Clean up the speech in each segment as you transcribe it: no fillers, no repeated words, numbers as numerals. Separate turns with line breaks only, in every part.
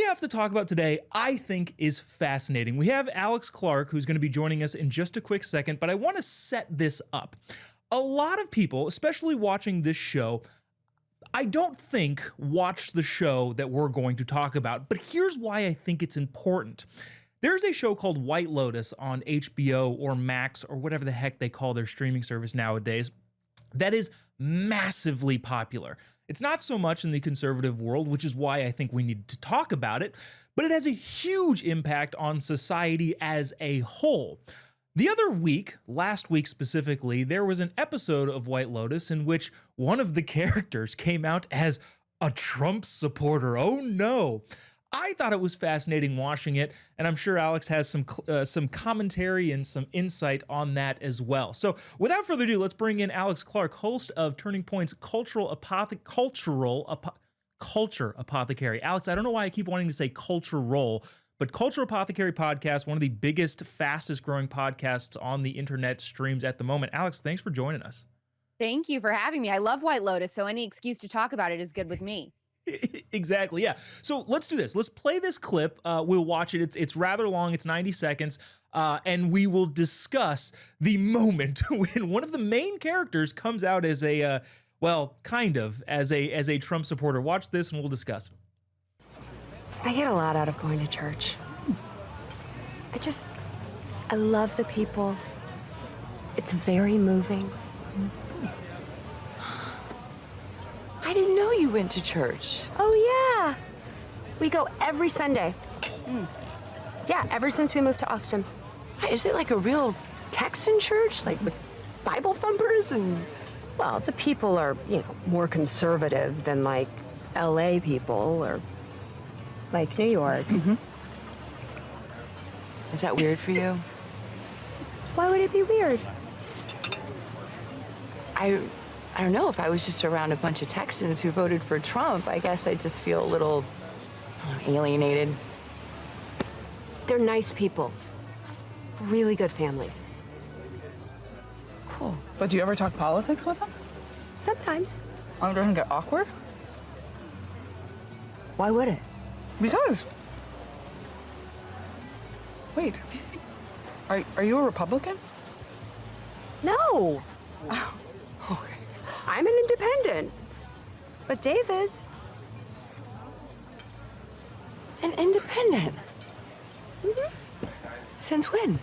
have to talk about today, I think, is fascinating. We have Alex Clark, who's going to be joining us in just a quick second, but I want to set this up. A lot of people, especially watching this show, I don't think watch the show that we're going to talk about, but here's why I think it's important. There's a show called White Lotus on HBO or Max or whatever the heck they call their streaming service nowadays that is massively popular. It's not so much in the conservative world, which is why I think we need to talk about it, but it has a huge impact on society as a whole. The other week, last week specifically, there was an episode of White Lotus in which one of the characters came out as a Trump supporter. Oh no. I thought it was fascinating watching it, and I'm sure Alex has some commentary and some insight on that as well. So without further ado, let's bring in Alex Clark, host of Turning Point's Culture Apothecary. Alex, I don't know why I keep wanting to say cultural, but Culture Apothecary podcast, one of the biggest, fastest growing podcasts on the internet streams at the moment. Alex, thanks for joining us.
Thank you for having me. I love White Lotus, so any excuse to talk about it is good with me.
Exactly, yeah. So let's do this. Let's play this clip. We'll watch it. It's rather long. It's 90 seconds. And we will discuss the moment when one of the main characters comes out as a, well, kind of, as a Trump supporter. Watch this and we'll discuss.
I get a lot out of going to church. I love the people. It's very moving.
I didn't know you went to church.
Oh, yeah. We go every Sunday. Yeah, ever since we moved to Austin.
Is it like a real Texan church? Like with Bible thumpers and...
Well, the people are, more conservative than like LA people or like New York.
Is that weird for you?
Why would it be weird?
I don't know, if I was just around a bunch of Texans who voted for Trump, I guess I just feel a little alienated.
They're nice people. Really good families.
Cool. But do you ever talk politics with them?
Sometimes.
Doesn't get awkward?
Why would it?
Because. Wait. Are you a Republican?
No.
Oh, okay.
I'm an independent. But Dave is.
An independent? Since when?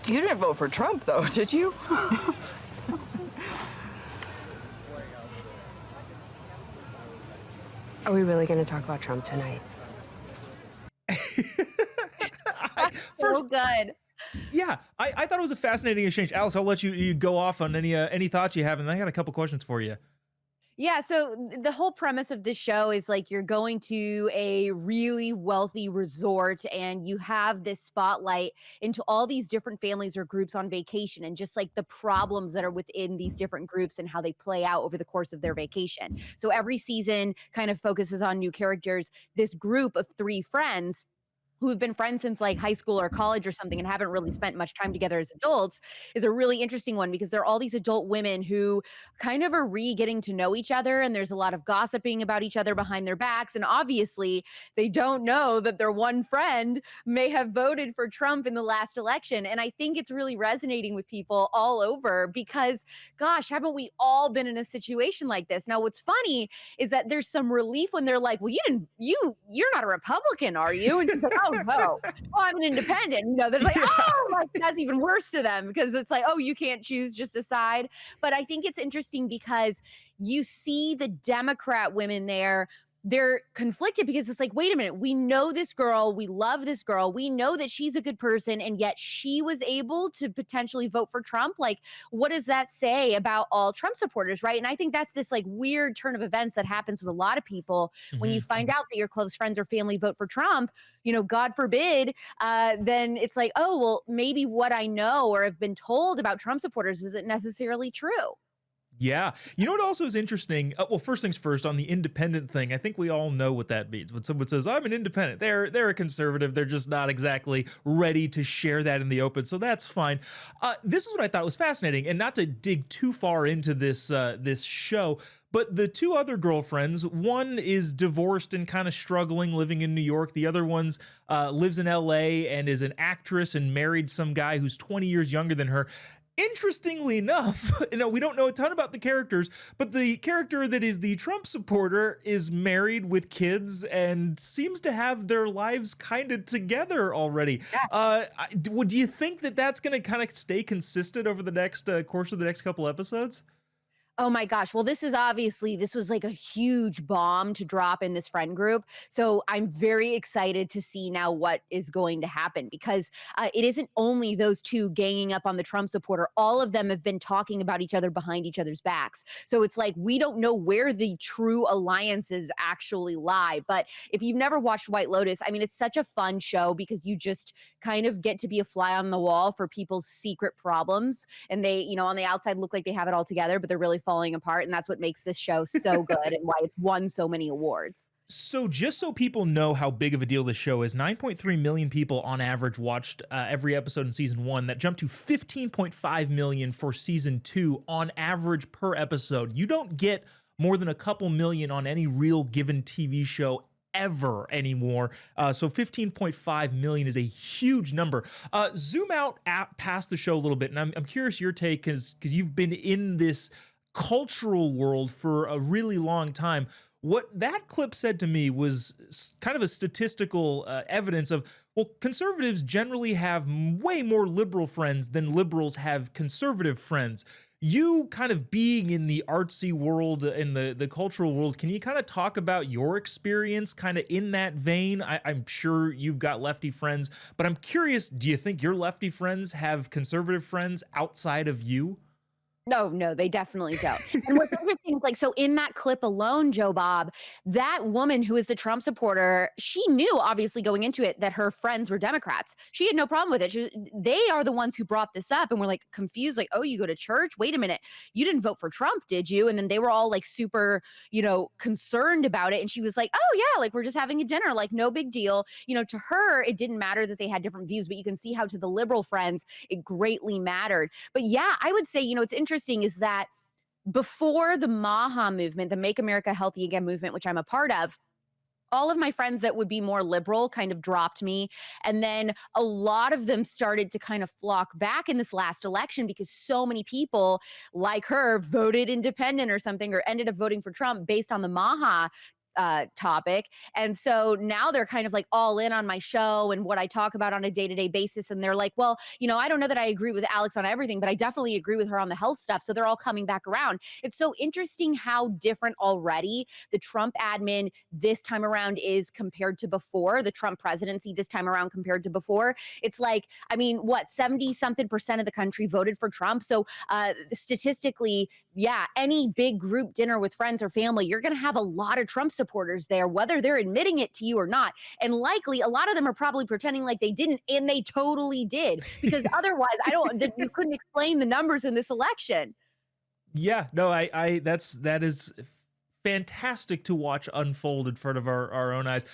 You didn't vote for Trump, though, did you?
Are we really going to talk about Trump tonight?
So good.
Yeah, I thought it was a fascinating exchange. Alex, I'll let you go off on any thoughts you have, and I got a couple questions for you.
Yeah, so the whole premise of this show is like you're going to a really wealthy resort and you have this spotlight into all these different families or groups on vacation and just like the problems that are within these different groups and how they play out over the course of their vacation. So every season kind of focuses on new characters. This group of 3 friends who have been friends since like high school or college or something and haven't really spent much time together as adults is a really interesting one because they're all these adult women who kind of are getting to know each other, and there's a lot of gossiping about each other behind their backs, and obviously they don't know that their one friend may have voted for Trump in the last election. And I think it's really resonating with people all over because, gosh, haven't we all been in a situation like this? Now, what's funny is that there's some relief when they're like, well, you're not a Republican, are you? And she's like, oh, no, I'm an independent. There's like, oh, like that's even worse to them because it's like, oh, you can't choose, just decide. But I think it's interesting because you see the Democrat women there. They're conflicted because it's like, wait a minute, we know this girl, we love this girl, we know that she's a good person, and yet she was able to potentially vote for Trump. Like, what does that say about all Trump supporters, right? And I think that's this like weird turn of events that happens with a lot of people when you find out that your close friends or family vote for Trump, God forbid, then it's like, oh, well, maybe what I know or have been told about Trump supporters isn't necessarily true.
Yeah. You know what also is interesting? Well, first things first, on the independent thing, I think we all know what that means. When someone says, I'm an independent, they're a conservative. They're just not exactly ready to share that in the open. So that's fine. This is what I thought was fascinating, and not to dig too far into this show, but the two other girlfriends, one is divorced and kind of struggling, living in New York. The other one's lives in LA and is an actress and married some guy who's 20 years younger than her. Interestingly enough, we don't know a ton about the characters, but the character that is the Trump supporter is married with kids and seems to have their lives kind of together already. Do you think that that's going to kind of stay consistent over the next course of the next couple episodes?
Oh my gosh. Well, this was like a huge bomb to drop in this friend group. So I'm very excited to see now what is going to happen, because it isn't only those two ganging up on the Trump supporter. All of them have been talking about each other behind each other's backs. So it's like we don't know where the true alliances actually lie. But if you've never watched White Lotus, I mean, it's such a fun show because you just kind of get to be a fly on the wall for people's secret problems. And they, on the outside look like they have it all together, but they're really falling apart. And that's what makes this show so good and why it's won so many awards.
So just so people know how big of a deal this show is, 9.3 million people on average watched every episode in season 1. That jumped to 15.5 million for season 2 on average per episode. You don't get more than a couple million on any real given TV show ever anymore. So 15.5 million is a huge number. Zoom out past the show a little bit, and I'm curious your take, because you've been in this cultural world for a really long time. What that clip said to me was kind of a statistical evidence of, well, conservatives generally have way more liberal friends than liberals have conservative friends. You kind of being in the artsy world, in the cultural world, can you kind of talk about your experience kind of in that vein? I'm sure you've got lefty friends, but I'm curious, do you think your lefty friends have conservative friends outside of you?
No, they definitely don't. And what's interesting is, like, so in that clip alone, Jobob, that woman who is the Trump supporter, she knew obviously going into it that her friends were Democrats. She had no problem with it. They are the ones who brought this up and were like confused, like, oh, you go to church? Wait a minute. You didn't vote for Trump, did you? And then they were all like super, concerned about it. And she was like, oh yeah, like we're just having a dinner, like no big deal. To her, it didn't matter that they had different views, but you can see how to the liberal friends, it greatly mattered. But yeah, I would say, it's interesting is that before the MAHA movement, the Make America Healthy Again movement, which I'm a part of, all of my friends that would be more liberal kind of dropped me. And then a lot of them started to kind of flock back in this last election because so many people like her voted independent or something, or ended up voting for Trump based on the MAHA topic. And so now they're kind of like all in on my show and what I talk about on a day-to-day basis. And they're like, well, I don't know that I agree with Alex on everything, but I definitely agree with her on the health stuff. So they're all coming back around. It's so interesting how different already the Trump admin this time around is compared to before, the Trump presidency this time around compared to before. It's like, 70 something percent of the country voted for Trump. So statistically, yeah, any big group dinner with friends or family, you're going to have a lot of Trump supporters there, whether they're admitting it to you or not. And likely a lot of them are probably pretending like they didn't, and they totally did, because otherwise you couldn't explain the numbers in this election.
Yeah, no, that is fantastic to watch unfold in front of our own eyes.